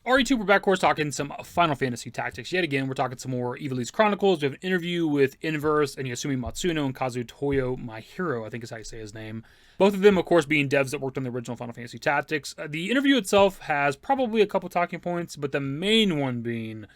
RE2, we're back, of course, talking some Final Fantasy Tactics. Yet again, we're talking some more Ivalice Chronicles. We have an interview with Inverse and Yasumi Matsuno and Kazutoyo Maihiro, I think is how you say his name. Both of them, of course, being devs that worked on the original Final Fantasy Tactics. The interview itself has probably a couple talking points, but the main one being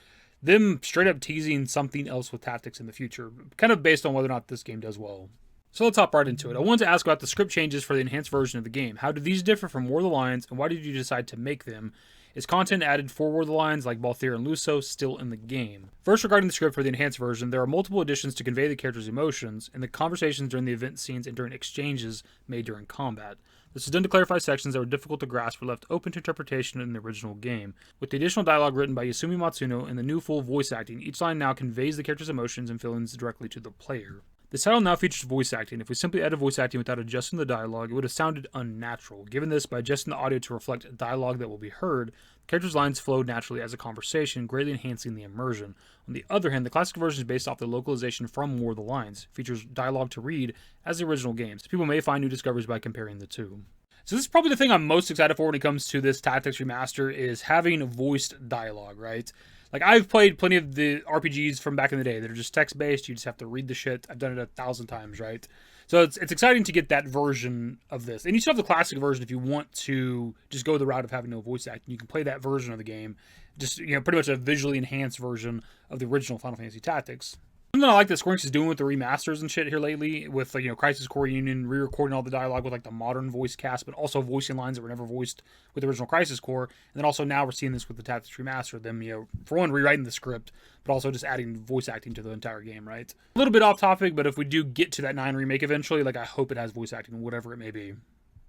them straight up teasing something else with Tactics in the future, kind of based on whether or not this game does well. So let's hop right into it. I wanted to ask about the script changes for the enhanced version of the game. How do these differ from War of the Lions, and why did you decide to make them? Is content added for War of the Lions, like Balthier and Luso, still in the game? First, regarding the script for the enhanced version, there are multiple additions to convey the character's emotions, and the conversations during the event scenes and during exchanges made during combat. This is done to clarify sections that were difficult to grasp or left open to interpretation in the original game. With the additional dialogue written by Yasumi Matsuno and the new full voice acting, each line now conveys the character's emotions and feelings directly to the player. This title now features voice acting. If we simply added voice acting without adjusting the dialogue, it would have sounded unnatural. Given this, by adjusting the audio to reflect dialogue that will be heard, the character's lines flow naturally as a conversation, greatly enhancing the immersion. On the other hand, the classic version is based off the localization from War of the Lions, features dialogue to read as the original game, so people may find new discoveries by comparing the two. So this is probably the thing I'm most excited for when it comes to this Tactics Remaster, is having voiced dialogue, right? Like, I've played plenty of the RPGs from back in the day that are just text-based. You just have to read the shit. I've done it 1,000 times, right? So it's exciting to get that version of this. And you still have the classic version if you want to just go the route of having no voice acting. You can play that version of the game. Just, pretty much a visually enhanced version of the original Final Fantasy Tactics. Something I like that Square Enix is doing with the remasters and shit here lately, with Crisis Core Union, re-recording all the dialogue with the modern voice cast, but also voicing lines that were never voiced with the original Crisis Core, and then also now we're seeing this with the Tactics Remaster, them, for one, rewriting the script, but also just adding voice acting to the entire game, right? A little bit off topic, but if we do get to that 9 remake eventually, I hope it has voice acting, whatever it may be.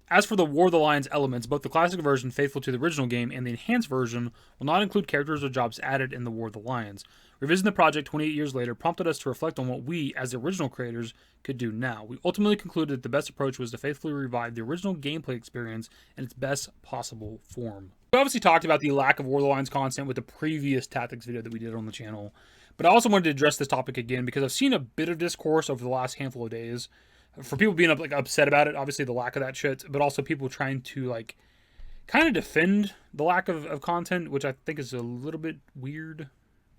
As for the War of the Lions elements, both the classic version, faithful to the original game, and the enhanced version will not include characters or jobs added in the War of the Lions. Revisiting the project 28 years later prompted us to reflect on what we, as the original creators, could do now. We ultimately concluded that the best approach was to faithfully revive the original gameplay experience in its best possible form. We obviously talked about the lack of War of the Lions content with the previous Tactics video that we did on the channel, but I also wanted to address this topic again because I've seen a bit of discourse over the last handful of days for people being upset about it, obviously the lack of that shit, but also people trying to kind of defend the lack of content, which I think is a little bit weird.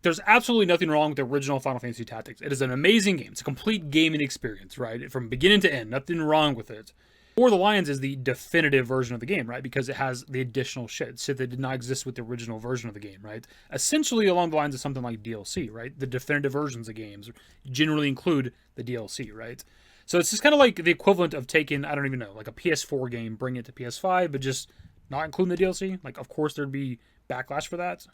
There's absolutely nothing wrong with the original Final Fantasy Tactics. It is an amazing game. It's a complete gaming experience, right? From beginning to end, nothing wrong with it. War of the Lions is the definitive version of the game, right? Because it has the additional shit that did not exist with the original version of the game, right? Essentially along the lines of something like DLC, right? The definitive versions of games generally include the DLC, right? So it's just kind of like the equivalent of taking, I don't even know, a PS4 game, bring it to PS5, but just not including the DLC. Of course there'd be backlash for that.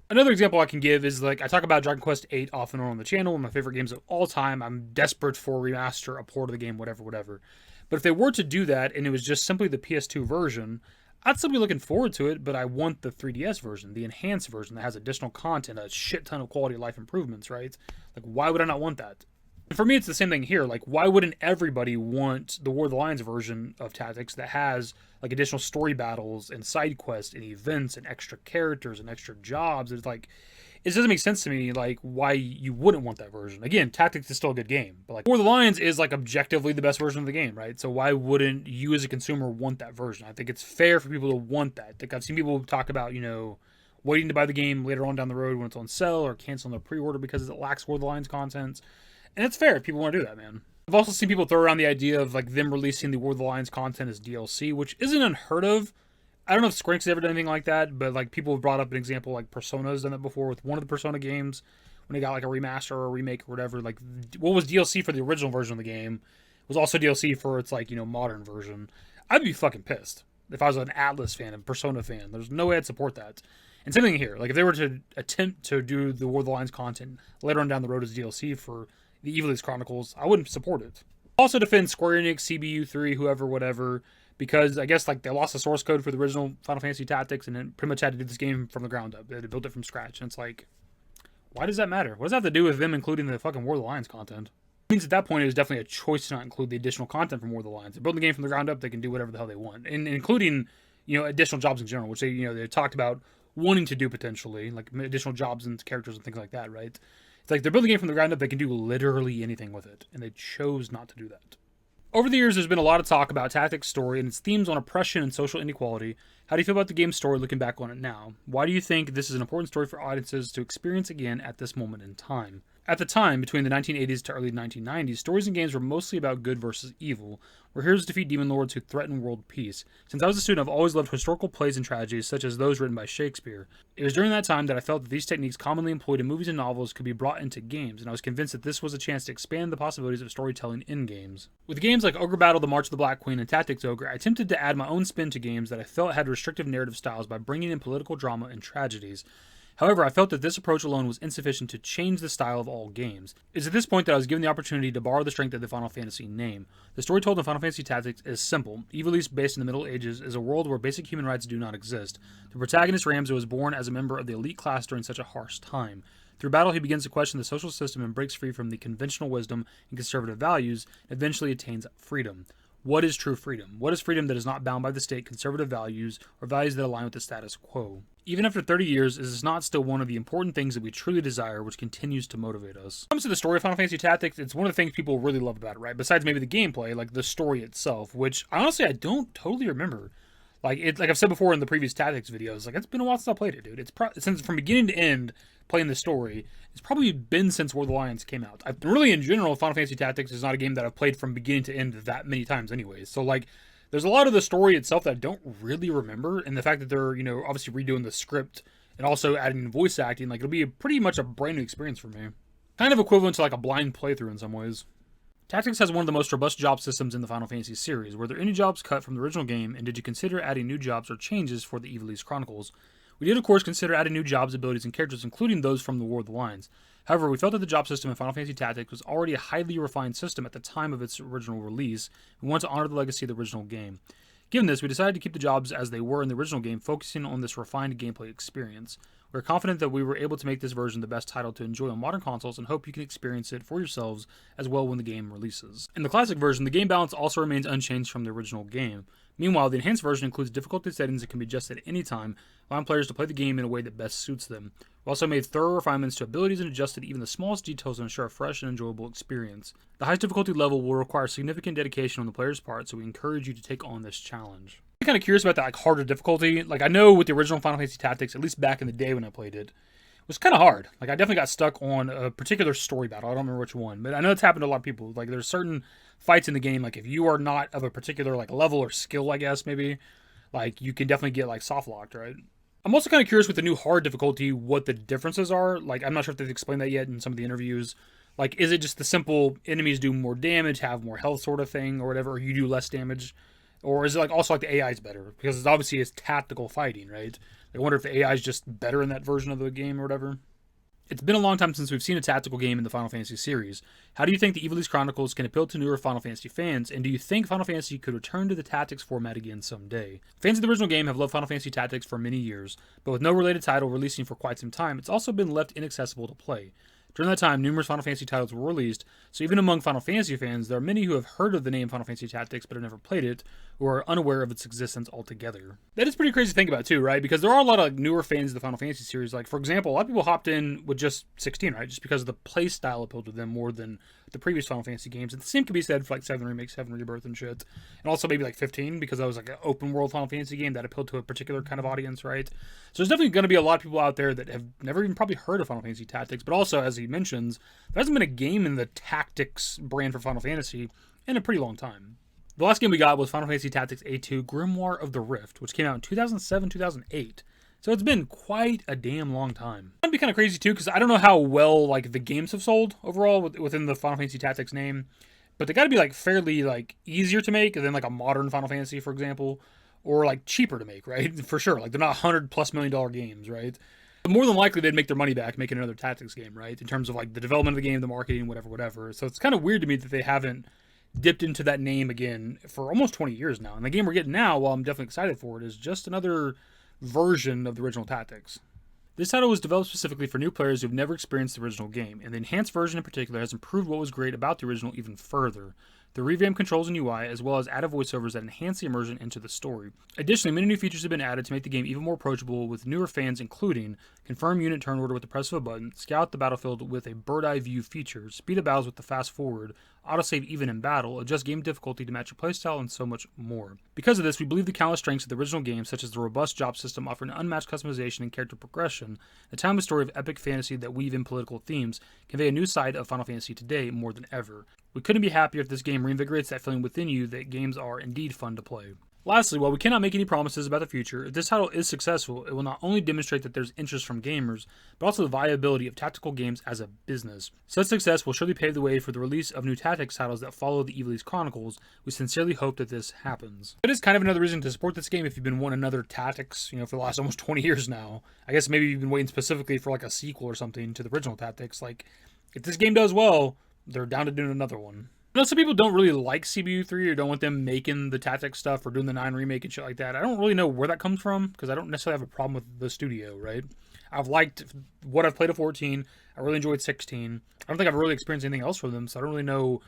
Another example I can give is, I talk about Dragon Quest VIII off and on the channel, one of my favorite games of all time. I'm desperate for a remaster, a port of the game, whatever. But if they were to do that, and it was just simply the PS2 version, I'd still be looking forward to it, but I want the 3DS version, the enhanced version that has additional content, a shit ton of quality of life improvements, right? Why would I not want that? For me, it's the same thing here. Why wouldn't everybody want the War of the Lions version of Tactics that has, additional story battles and side quests and events and extra characters and extra jobs? It's it doesn't make sense to me, why you wouldn't want that version. Again, Tactics is still a good game, but War of the Lions is, objectively the best version of the game, right? So why wouldn't you as a consumer want that version? I think it's fair for people to want that. I've seen people talk about, waiting to buy the game later on down the road when it's on sale, or canceling the pre-order because it lacks War of the Lions content. And it's fair if people want to do that, man. I've also seen people throw around the idea of them releasing the War of the Lions content as DLC, which isn't unheard of. I don't know if Square Enix has ever done anything like that, but people have brought up an example Persona's done that before with one of the Persona games when they got a remaster or a remake or whatever. What was DLC for the original version of the game was also DLC for its modern version. I'd be fucking pissed if I was an Atlas fan and Persona fan. There's no way I'd support that. And same thing here. If they were to attempt to do the War of the Lions content later on down the road as DLC for the Ivalice Chronicles, I wouldn't support it. Also defend Square Enix, CBU3, whoever, whatever, because I guess they lost the source code for the original Final Fantasy Tactics and then pretty much had to do this game from the ground up. They had to build it from scratch. And it's why does that matter? What does that have to do with them including the fucking War of the Lions content? It means at that point it was definitely a choice to not include the additional content from War of the Lions. They're building the game from the ground up, they can do whatever the hell they want. And including, additional jobs in general, which they talked about wanting to do potentially, additional jobs and characters and things like that, right? It's they're building a game from the ground up, they can do literally anything with it, and they chose not to do that. Over the years, there's been a lot of talk about Tactics' story and its themes on oppression and social inequality. How do you feel about the game's story looking back on it now? Why do you think this is an important story for audiences to experience again at this moment in time? At the time, between the 1980s to early 1990s, stories in games were mostly about good versus evil, where heroes defeat demon lords who threaten world peace. Since I was a student, I've always loved historical plays and tragedies, such as those written by Shakespeare. It was during that time that I felt that these techniques commonly employed in movies and novels could be brought into games, and I was convinced that this was a chance to expand the possibilities of storytelling in games. With games like Ogre Battle, The March of the Black Queen, and Tactics Ogre, I attempted to add my own spin to games that I felt had restrictive narrative styles by bringing in political drama and tragedies. However, I felt that this approach alone was insufficient to change the style of all games. It's at this point that I was given the opportunity to borrow the strength of the Final Fantasy name. The story told in Final Fantasy Tactics is simple. Ivalice, based in the Middle Ages, is a world where basic human rights do not exist. The protagonist Ramza was born as a member of the elite class during such a harsh time. Through battle, he begins to question the social system and breaks free from the conventional wisdom and conservative values, and eventually attains freedom. What is true freedom? What is freedom that is not bound by the state, conservative values, or values that align with the status quo? Even after 30 years, it is not still one of the important things that we truly desire, which continues to motivate us. When it comes to the story of Final Fantasy Tactics, it's one of the things people really love about it, right? Besides maybe the gameplay, like the story itself, which honestly I don't totally remember. Like I've said before in the previous Tactics videos, like it's been a while since I played it, dude. It's since from beginning to end playing the story, it's probably been since War of the Lions came out. Really, in general, Final Fantasy Tactics is not a game that I've played from beginning to end that many times, anyways. So like, there's a lot of the story itself that I don't really remember, and the fact that they're obviously redoing the script and also adding voice acting, like it'll be pretty much a brand new experience for me. Kind of equivalent to like a blind playthrough in some ways. Tactics has one of the most robust job systems in the Final Fantasy series. Were there any jobs cut from the original game, and did you consider adding new jobs or changes for the Ivalice Chronicles? We did, of course, consider adding new jobs, abilities, and characters, including those from the War of the Lions. However, we felt that the job system in Final Fantasy Tactics was already a highly refined system at the time of its original release, and we wanted to honor the legacy of the original game. Given this, we decided to keep the jobs as they were in the original game, focusing on this refined gameplay experience. We're confident that we were able to make this version the best title to enjoy on modern consoles and hope you can experience it for yourselves as well when the game releases. In the classic version, the game balance also remains unchanged from the original game. Meanwhile, the enhanced version includes difficulty settings that can be adjusted at any time, allowing players to play the game in a way that best suits them. We also made thorough refinements to abilities and adjusted even the smallest details to ensure a fresh and enjoyable experience. The highest difficulty level will require significant dedication on the player's part, so we encourage you to take on this challenge. I'm kind of curious about that like harder difficulty. Like I know with the original Final Fantasy Tactics, at least back in the day when I played it, it was kind of hard. Like I definitely got stuck on a particular story battle. I don't remember which one, but I know it's happened to a lot of people. Like there's certain fights in the game, like if you are not of a particular like level or skill, I guess maybe, like you can definitely get like soft locked, right? I'm also kind of curious with the new hard difficulty what the differences are. Like I'm not sure if they've explained that yet in some of the interviews. Like is it just the simple enemies do more damage, have more health sort of thing, or whatever, or you do less damage? Or is it like also like the AI is better? Because it's obviously it's tactical fighting, right? I wonder if the AI is just better in that version of the game or whatever. It's been a long time since we've seen a tactical game in the Final Fantasy series. How do you think the Ivalice Chronicles can appeal to newer Final Fantasy fans, and do you think Final Fantasy could return to the Tactics format again someday? Fans of the original game have loved Final Fantasy Tactics for many years, but with no related title releasing for quite some time, it's also been left inaccessible to play. During that time, numerous Final Fantasy titles were released, so even among Final Fantasy fans, there are many who have heard of the name Final Fantasy Tactics but have never played it, or are unaware of its existence altogether. That is pretty crazy to think about too, right? Because there are a lot of newer fans of the Final Fantasy series. Like, for example, a lot of people hopped in with just 16, right? Just because the play style appealed to them more than the previous Final Fantasy games. And the same could be said for like 7 Remake, 7 Rebirth and shit. And also maybe like 15, because that was like an open world Final Fantasy game that appealed to a particular kind of audience, right? So there's definitely going to be a lot of people out there that have never even probably heard of Final Fantasy Tactics. But also, as he mentions, there hasn't been a game in the Tactics brand for Final Fantasy in a pretty long time. The last game we got was Final Fantasy Tactics A2 Grimoire of the Rift, which came out in 2007-2008. So it's been quite a damn long time. That'd be kind of crazy too, because I don't know how well like the games have sold overall within the Final Fantasy Tactics name, but they got to be like fairly like easier to make than like a modern Final Fantasy, for example, or like cheaper to make, right? For sure, like they're not $100+ million games, right? But more than likely they'd make their money back making another Tactics game, right? In terms of like the development of the game, the marketing, whatever. So it's kind of weird to me that they haven't dipped into that name again for almost 20 years now. And the game we're getting now, while I'm definitely excited for it, is just another version of the original Tactics. This title was developed specifically for new players who have never experienced the original game, and the enhanced version in particular has improved what was great about the original even further. The revamped controls and UI, as well as added voiceovers that enhance the immersion into the story. Additionally, many new features have been added to make the game even more approachable with newer fans, including confirm unit turn order with the press of a button, scout the battlefield with a bird-eye view feature, speed up battles with the fast forward, autosave even in battle, adjust game difficulty to match your playstyle, and so much more. Because of this, we believe the countless strengths of the original game, such as the robust job system offering unmatched customization and character progression, the timeless story of epic fantasy that weave in political themes, convey a new side of Final Fantasy today more than ever. We couldn't be happier if this game reinvigorates that feeling within you that games are indeed fun to play. Lastly, while we cannot make any promises about the future, if this title is successful, it will not only demonstrate that there's interest from gamers, but also the viability of tactical games as a business. Such success will surely pave the way for the release of new tactics titles that follow the Ivalice Chronicles. We sincerely hope that this happens. It is kind of another reason to support this game if you've been wanting another tactics, for the last almost 20 years now. I guess maybe you've been waiting specifically for like a sequel or something to the original tactics. Like, if this game does well, they're down to doing another one. I know some people don't really like CBU3 or don't want them making the tactics stuff or doing the 9 remake and shit like that. I don't really know where that comes from because I don't necessarily have a problem with the studio, right? I've liked what I've played of 14. I really enjoyed 16. I don't think I've really experienced anything else from them, so I don't really know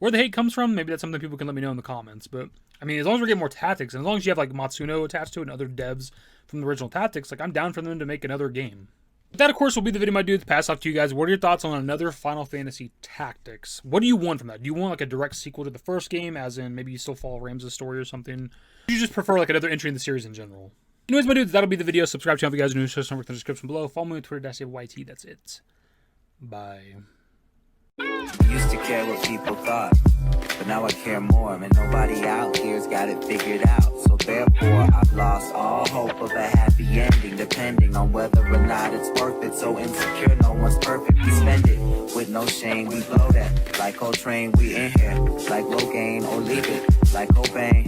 where the hate comes from. Maybe that's something people can let me know in the comments. But, I mean, as long as we're getting more tactics, and as long as you have, like, Matsuno attached to it and other devs from the original tactics, like, I'm down for them to make another game. That, of course, will be the video my dudes pass off to you guys. What are your thoughts on another Final Fantasy Tactics? What do you want from that? Do you want like a direct sequel to the first game, as in maybe you still follow Ram's story or something? Or do you just prefer like another entry in the series in general? Anyways, my dudes, that'll be the video. Subscribe to channel if you guys are new. Show some in the description below. Follow me on Twitter, @YT. That's it. Bye. Used to care what people thought, but now I care more, and nobody out here's got it figured out. So therefore, I've lost all hope of a happy ending, depending on whether or not it's worth it. So insecure, no one's perfect. We spend it with no shame. We blow that like Coltrane. We in here like Rogaine, or leave it like Cobain.